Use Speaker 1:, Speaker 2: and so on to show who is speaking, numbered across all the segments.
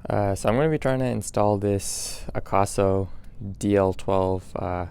Speaker 1: So I'm going to be trying to install this Akaso DL12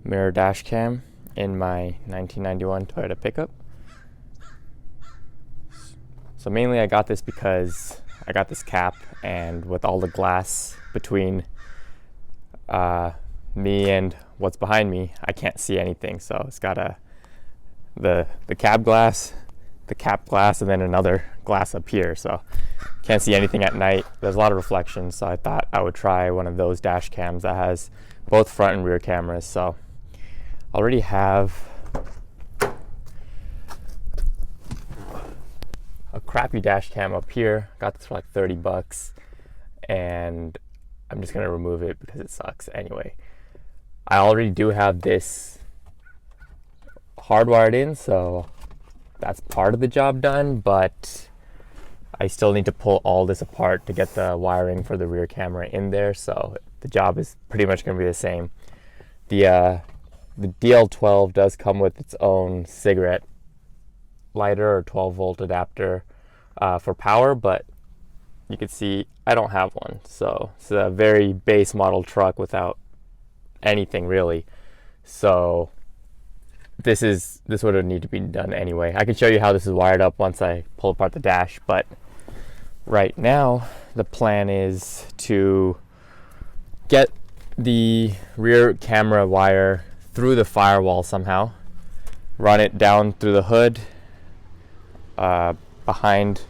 Speaker 1: mirror dash cam in my 1991 Toyota pickup. So mainly I got this because I got this cap, and with all the glass between me and what's behind me, I can't see anything. So it's got the cab glass, the cap glass, and then another glass up here. So can't see anything at night. There's a lot of reflections, so I thought I would try one of those dash cams that has both front and rear cameras. So I already have a crappy dash cam up here. Got this for like 30 bucks, and I'm just gonna remove it because it sucks anyway. I already do have this hardwired in, so that's part of the job done, but I still need to pull all this apart to get the wiring for the rear camera in there, so the job is pretty much going to be the same. The DL12 does come with its own cigarette lighter or 12-volt adapter for power, but you can see I don't have one, so it's a very base model truck without anything really. So this would need to be done anyway. I can show you how this is wired up once I pull apart the dash, but right now the plan is to get the rear camera wire through the firewall somehow, run it down through the hood, behind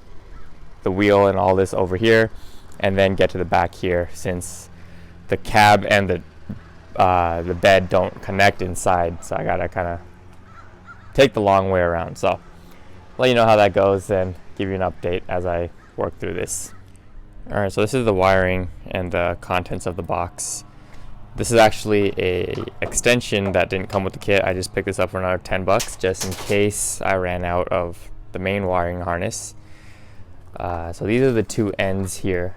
Speaker 1: the wheel and all this over here, and then get to the back here, since the cab and the bed don't connect inside. So I gotta kind of take the long way around. So let you know how that goes and give you an update as I work through this. Alright, so this is the wiring and the contents of the box. This is actually a extension that didn't come with the kit. I just picked this up for another 10 bucks just in case I ran out of the main wiring harness. So these are the two ends here,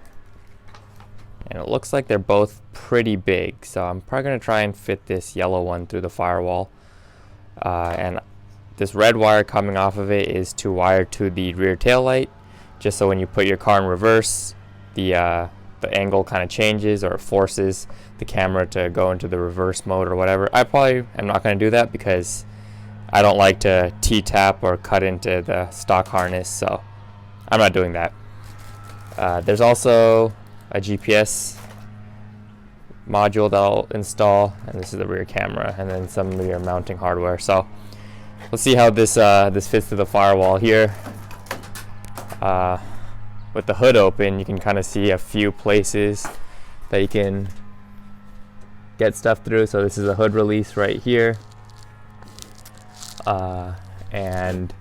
Speaker 1: and it looks like they're both pretty big, so I'm probably going to try and fit this yellow one through the firewall, and this red wire coming off of it is to wire to the rear tail light, just so when you put your car in reverse, the angle kind of changes, or forces the camera to go into the reverse mode or whatever. I probably am not going to do that because I don't like to T-tap or cut into the stock harness, so I'm not doing that. There's also a GPS module that I'll install, and this is the rear camera, and then some rear mounting hardware. So let's see how this fits to the firewall here. With the hood open, you can kind of see a few places that you can get stuff through. So this is a hood release right here, and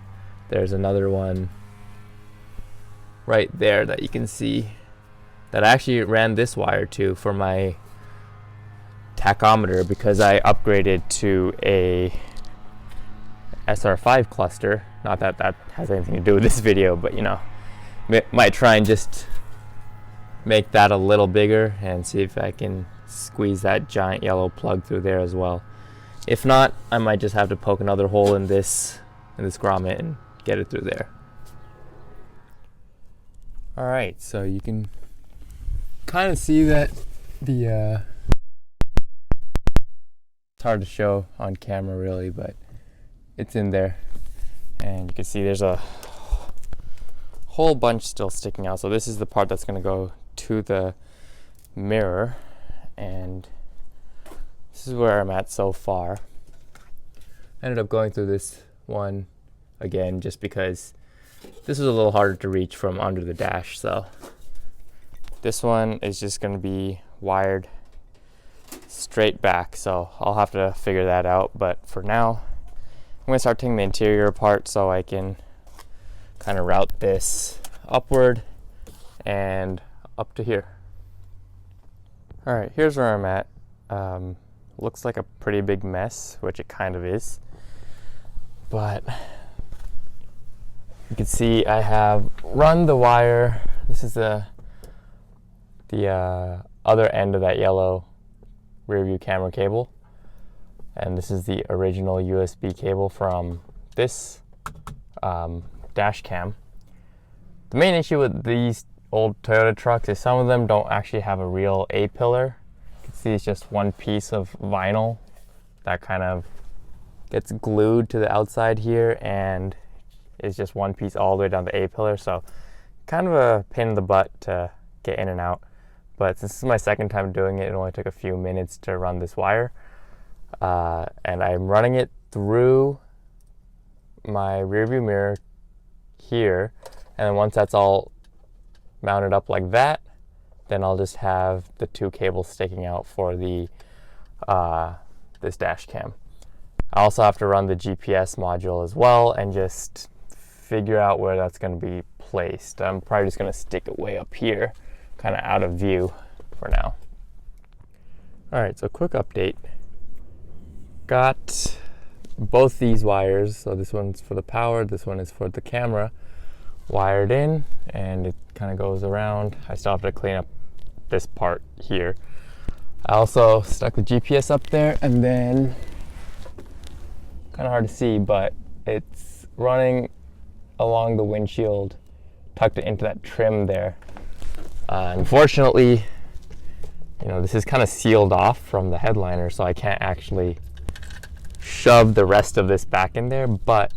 Speaker 1: there's another one right there that you can see that I actually ran this wire to for my tachometer, because I upgraded to a SR5 cluster. Not that that has anything to do with this video, but you know, might try and just make that a little bigger and see if I can squeeze that giant yellow plug through there as well. If not, I might just have to poke another hole in this grommet and get it through there. Alright, so you can kind of see that it's hard to show on camera really, but it's in there, and you can see there's a whole bunch still sticking out. So this is the part that's going to go to the mirror, and this is where I'm at so far. I ended up going through this one again just because this was a little harder to reach from under the dash. So this one is just going to be wired straight back, so I'll have to figure that out. But for now, I'm going to start taking the interior apart so I can kind of route this upward and up to here. Alright, here's where I'm at. Looks like a pretty big mess, which it kind of is, but you can see I have run the wire. This is the other end of that yellow rear view camera cable, and this is the original USB cable from this dash cam. The main issue with these old Toyota trucks is some of them don't actually have a real A-pillar. You can see it's just one piece of vinyl that kind of gets glued to the outside here and is just one piece all the way down the A-pillar. So kind of a pain in the butt to get in and out. But since this is my second time doing it, it only took a few minutes to run this wire. And I'm running it through my rearview mirror here. And then once that's all mounted up like that, then I'll just have the two cables sticking out for the this dash cam. I also have to run the GPS module as well and just figure out where that's going to be placed. I'm probably just going to stick it way up here, kind of out of view for now. All right, so quick update. Got both these wires, so this one's for the power, this one is for the camera, wired in, and it kind of goes around. I still have to clean up this part here. I also stuck the GPS up there, and then kind of hard to see, but it's running along the windshield, tucked it into that trim there. Unfortunately, you know, this is kind of sealed off from the headliner, so I can't actually shove the rest of this back in there, but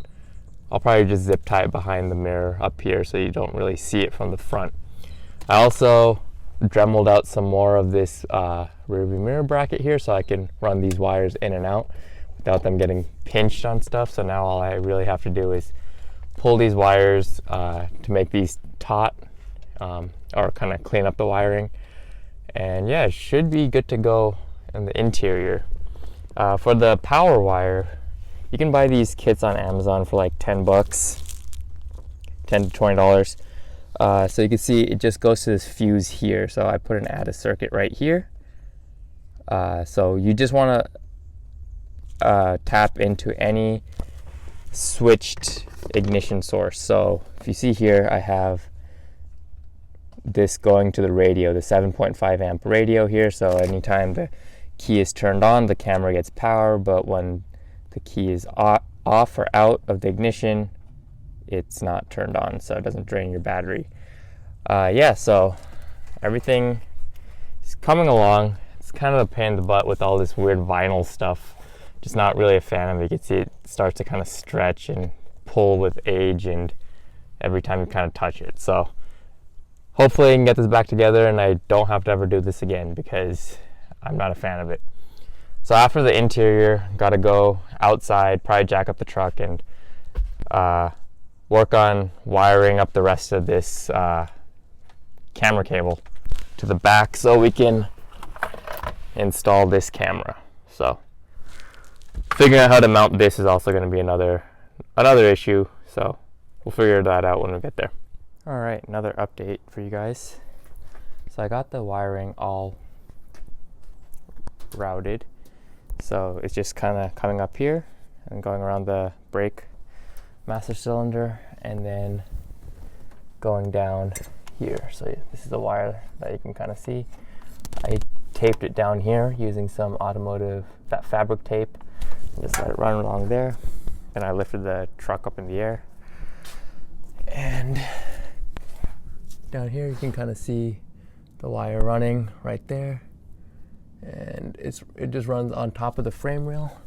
Speaker 1: I'll probably just zip tie it behind the mirror up here so you don't really see it from the front. I also dremeled out some more of this rearview mirror bracket here so I can run these wires in and out without them getting pinched on stuff. So now all I really have to do is pull these wires to make these taut, or kind of clean up the wiring. And yeah, it should be good to go in the interior. For the power wire, you can buy these kits on Amazon for like 10 bucks, $10 to $20. So you can see it just goes to this fuse here. So I put an add a circuit right here. So you just want to tap into any switched ignition source. So if you see here, I have this going to the radio, the 7.5 amp radio here. So anytime the key is turned on, the camera gets power, but when the key is off or out of the ignition, it's not turned on, so it doesn't drain your battery. Yeah, so everything is coming along. It's kind of a pain in the butt with all this weird vinyl stuff. Just not really a fan of it. You can see it starts to kind of stretch and pull with age and every time you kind of touch it. So hopefully I can get this back together and I don't have to ever do this again because I'm not a fan of it. So after the interior, got to go outside, probably jack up the truck and work on wiring up the rest of this camera cable to the back so we can install this camera. So figuring out how to mount this is also going to be another issue, so we'll figure that out when we get there. All right, another update for you guys. So I got the wiring all routed, so it's just kind of coming up here and going around the brake master cylinder and then going down here. So this is the wire that you can kind of see. I taped it down here using some automotive, that fabric tape, and just let it run along there. Then I lifted the truck up in the air, and down here you can kind of see the wire running right there, and it just runs on top of the frame rail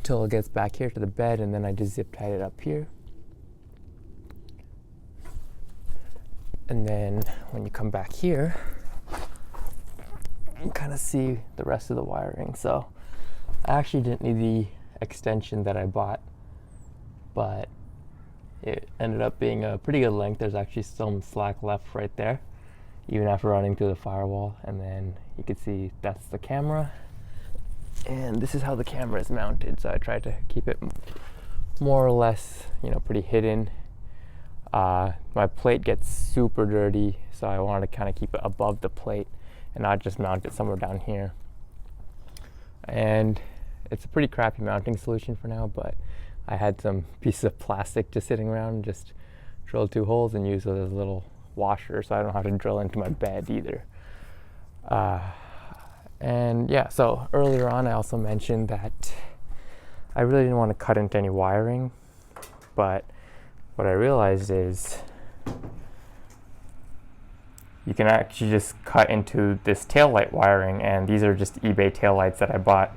Speaker 1: till it gets back here to the bed, and then I just zip tied it up here. And then when you come back here, you can kind of see the rest of the wiring. So I actually didn't need the extension that I bought, but it ended up being a pretty good length. There's actually some slack left right there, even after running through the firewall. And then you can see that's the camera. And this is how the camera is mounted. So I tried to keep it more or less, pretty hidden. My plate gets super dirty, so I wanted to kind of keep it above the plate and not just mount it somewhere down here. And it's a pretty crappy mounting solution for now, but I had some pieces of plastic just sitting around and just drilled 2 holes and used it as a little washer, so I don't have to drill into my bed either. And yeah, so earlier on I also mentioned that I really didn't want to cut into any wiring, but what I realized is you can actually just cut into this taillight wiring, and these are just eBay taillights that I bought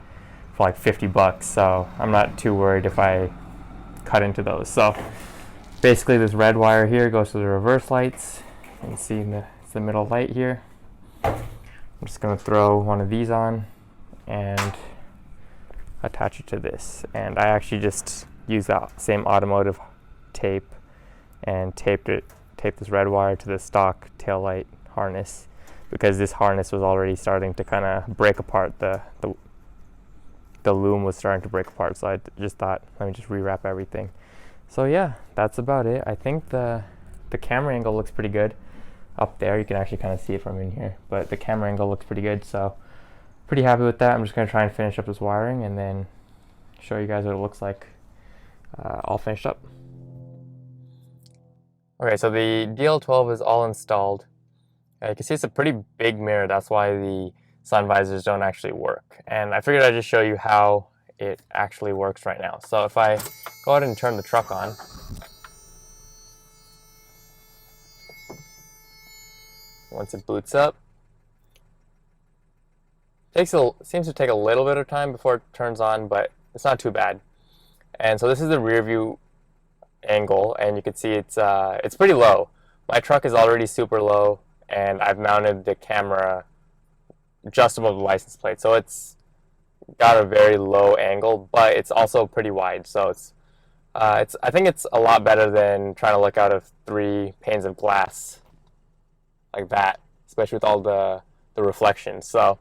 Speaker 1: for like 50 bucks, so I'm not too worried if I cut into those. So basically this red wire here goes to the reverse lights. You can see it's the middle light here. I'm just going to throw one of these on and attach it to this, and I actually just use that same automotive tape and taped this red wire to the stock taillight harness, because this harness was already starting to kind of break apart. The loom was starting to break apart, so I just thought, let me just rewrap everything. So yeah, that's about it. I think the camera angle looks pretty good up there. You can actually kind of see it from in here, but the camera angle looks pretty good, so pretty happy with that. I'm just going to try and finish up this wiring and then show you guys what it looks like all finished up. Okay, so the DL12 is all installed. You can see it's a pretty big mirror. That's why the sun visors don't actually work. And I figured I'd just show you how it actually works right now. So if I go ahead and turn the truck on, once it boots up, seems to take a little bit of time before it turns on, but it's not too bad. And so this is the rear view angle, and you can see it's pretty low. My truck is already super low, and I've mounted the camera just above the license plate, so it's got a very low angle, but it's also pretty wide. So I think it's a lot better than trying to look out of 3 panes of glass like that, especially with all the reflections. So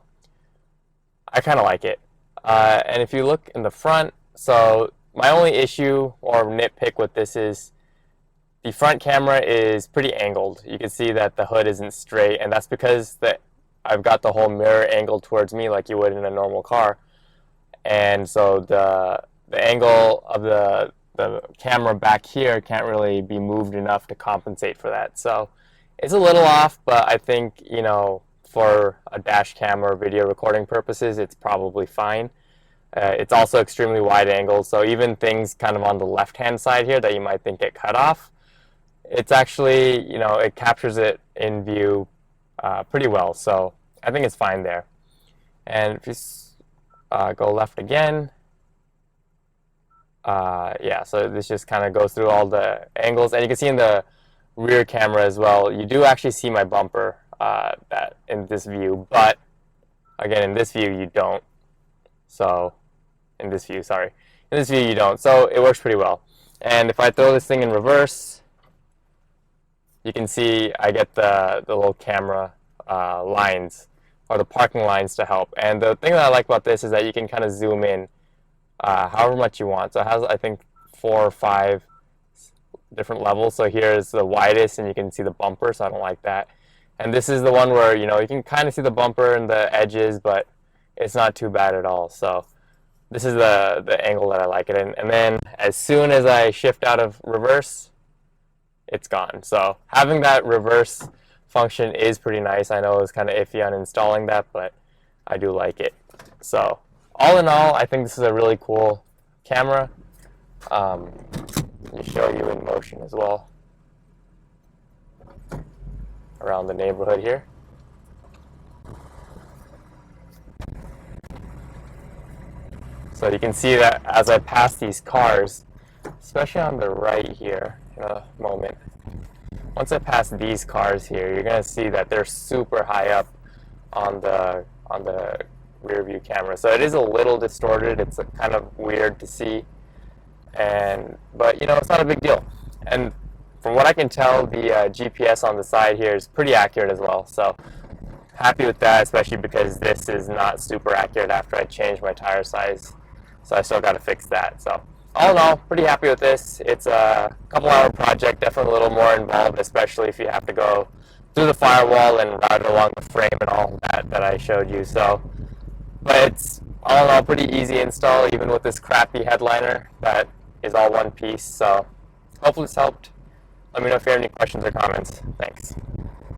Speaker 1: I kind of like it. And if you look in the front, so my only issue or nitpick with this is the front camera is pretty angled. You can see that the hood isn't straight, and that's because I've got the whole mirror angled towards me like you would in a normal car. And so the angle of the camera back here can't really be moved enough to compensate for that. So it's a little off, but I think, you know, for a dash cam or video recording purposes, it's probably fine. It's also extremely wide angle, so even things kind of on the left-hand side here that you might think get cut off, it's actually, you know, it captures it in view pretty well, so I think it's fine there. And if you go left again, yeah, so this just kind of goes through all the angles, and you can see in the rear camera as well, you do actually see my bumper that in this view, but again, in this view you don't. So in this view you don't, so it works pretty well. And if I throw this thing in reverse, you can see I get the little camera lines, or the parking lines, to help. And the thing that I like about this is that you can kind of zoom in however much you want. So it has, I think, 4 or 5 different levels. So here's the widest, and you can see the bumper, so I don't like that. And this is the one where, you know, you can kind of see the bumper and the edges, but it's not too bad at all. So this is the angle that I like it in. And then as soon as I shift out of reverse, it's gone. So having that reverse function is pretty nice. I know it was kind of iffy on installing that, but I do like it. So all in all, I think this is a really cool camera. Let me show you in motion as well around the neighborhood here. So you can see that as I pass these cars, especially on the right here in a moment, once I pass these cars here, you're going to see that they're super high up on the rear view camera. So it is a little distorted. It's kind of weird to see, but you know, it's not a big deal. And from what I can tell, the GPS on the side here is pretty accurate as well. So happy with that, especially because this is not super accurate after I changed my tire size. So I still got to fix that. So all in all, pretty happy with this. It's a couple-hour project, definitely a little more involved, especially if you have to go through the firewall and route it along the frame and all that I showed you. So, but it's all in all pretty easy install, even with this crappy headliner that is all one piece. So hopefully this helped. Let me know if you have any questions or comments. Thanks.